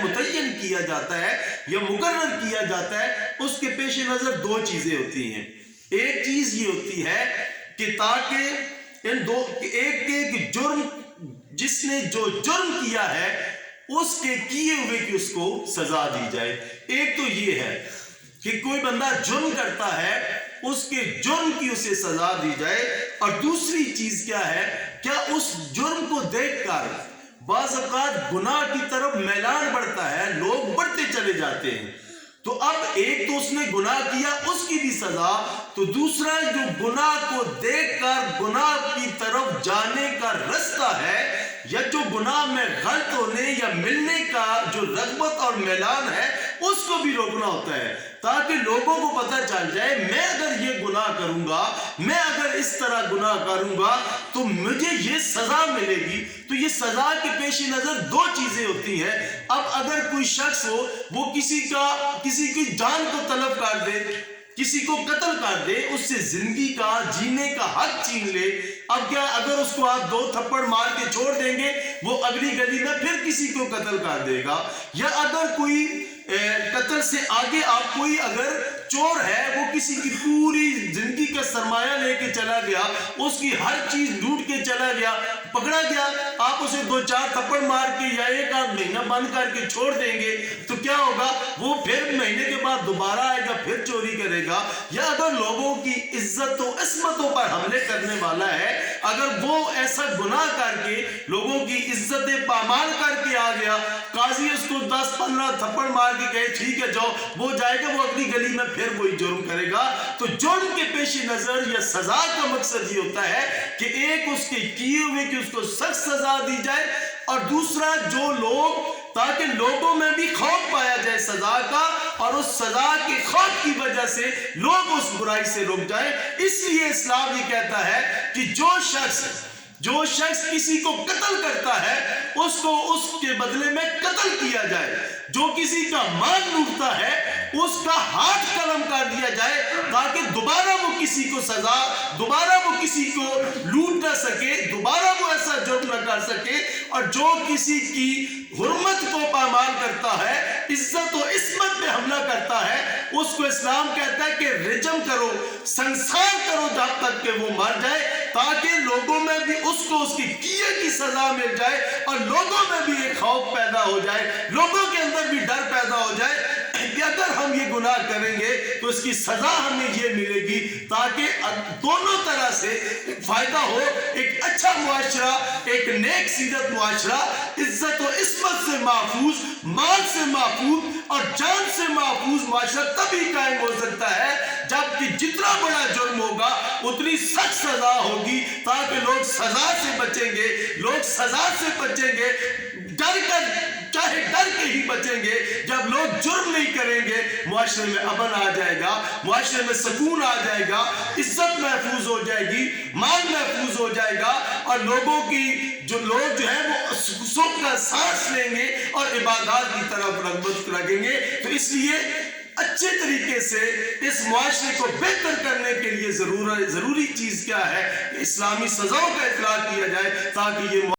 متعین کیا جاتا ہے یا مقرر کیا جاتا ہے، اس کے پیش نظر دو چیزیں ہوتی ہیں۔ ایک چیز یہ ہوتی ہے کہ تاکہ ایک جرم، جس نے جو جرم کیا ہے اس کے کیے ہوئے کی اس کو سزا دی جائے۔ ایک تو یہ ہے کہ کوئی بندہ جرم کرتا ہے، اس کے جرم کی اسے سزا دی جائے، اور دوسری چیز کیا ہے، کیا اس جرم کو دیکھ کر بعض اوقات گناہ کی طرف میلان بڑھتا ہے، لوگ بڑھتے چلے جاتے ہیں۔ تو اب ایک تو اس نے گناہ کیا، اس کی بھی سزا، تو دوسرا جو گناہ کو دیکھ کر گناہ کی طرف جانے کا رستہ ہے، یا جو گناہ میں غلط ہونے یا ملنے کا جو رغبت اور میلان ہے، اس کو بھی روکنا ہوتا ہے، تاکہ لوگوں کو پتہ چل جائے میں اگر یہ گناہ کروں گا، میں اگر اس طرح گناہ کروں گا تو مجھے یہ سزا ملے گی۔ تو یہ سزا کے پیش نظر دو چیزیں ہوتی ہیں۔ اب اگر کوئی شخص ہو، وہ کسی کی جان کو طلب کر دے، کسی کو قتل کر دے، اس سے زندگی کا جینے کا حق چھین لے، اب کیا اگر اس کو آپ 2 تھپڑ مار کے چھوڑ دیں گے، وہ اگلی گلی میں پھر کسی کو قتل کر دے گا؟ یا اگر کوئی قتل سے آگے آپ کوئی اگر چور ہے، وہ کسی کی پوری زندگی کا سرمایہ لے کے چلا گیا، اس کی ہر چیز لوٹ کے چلا گیا، پکڑا گیا، آپ اسے 2-4 تھپڑ مار کے یا 1 مہینہ بند کر کے چھوڑ دیں گے، تو کیا ہوگا؟ وہ پھر مہینے کے بعد دوبارہ آئے گا، پھر چوری کرے گا۔ یا اگر لوگوں کی عزت و عصمتوں پر حملے کرنے والا ہے، اگر وہ ایسا گناہ کر کے لوگوں کی عزت پامال کر کے آ گیا، قاضی اس کو 10-15 تھپڑ مار کے کہے ٹھیک ہے جاؤ، وہ جائے گا، وہ اگلی گلی میں پھر وہی جرم کرے گا۔ تو جرم کے پیش نظر یا سزا کا مقصد یہ ہوتا ہے کہ ایک اس کے کیے ہوئے کہ اس کو سخت سزا دی جائے، اور دوسرا جو لوگ، تاکہ لوگوں میں بھی خوف پایا جائے سزا کا، اور اس سزا کے خوف کی وجہ سے لوگ اس برائی سے رک جائیں۔ اس لیے اسلام یہ کہتا ہے کہ جو شخص کسی کو قتل کرتا ہے، اس کو اس کے بدلے میں قتل کیا جائے۔ جو کسی کا مال لوٹتا ہے، اس کا ہاتھ قلم کر دیا جائے، تاکہ دوبارہ وہ کسی کو لوٹ نہ سکے، دوبارہ وہ ایسا جرم نہ کر سکے۔ اور جو کسی کی حرمت کو پامال کرتا ہے، عزت و عصمت پہ حملہ کرتا ہے، اس کو اسلام کہتا ہے کہ رجم کرو، سنسار کرو جب تک کہ وہ مر جائے، تاکہ لوگوں میں بھی اس کو اس کی کیے کی سزا مل جائے، اور لوگوں میں بھی ایک خوف پیدا ہو جائے، لوگوں کے اندر بھی ڈر پیدا ہو جائے کہ اگر ہم یہ گناہ کریں گے تو اس کی سزا ہمیں یہ ملے گی، تاکہ دونوں طرح سے فائدہ ہو۔ ایک اچھا معاشرہ، ایک نیک سیرت معاشرہ، عزت و عصمت سے محفوظ، مال سے محفوظ اور جان سے محفوظ معاشرہ تبھی قائم ہو سکتا ہے جبکہ جتنا بڑا جرم ہوگا اتنی سخت سزا ہوگی، تاکہ لوگ سزا سے بچیں گے، ڈر کر، چاہے ڈر کے ہی بچیں گے۔ جب لوگ جرم نہیں کریں گے، معاشرے میں امن آ جائے گا، معاشرے میں سکون آ جائے گا، عزت محفوظ ہو جائے گی، مال محفوظ ہو جائے گا، اور لوگوں جو ہیں وہ سکھ کا سانس لیں گے اور عبادات کی طرف رغبت رکھیں گے۔ تو اس لیے اچھے طریقے سے اس معاشرے کو بہتر کرنے کے لیے ضروری چیز کیا ہے کہ اسلامی سزاؤں کا اطلاق کیا جائے، تاکہ یہ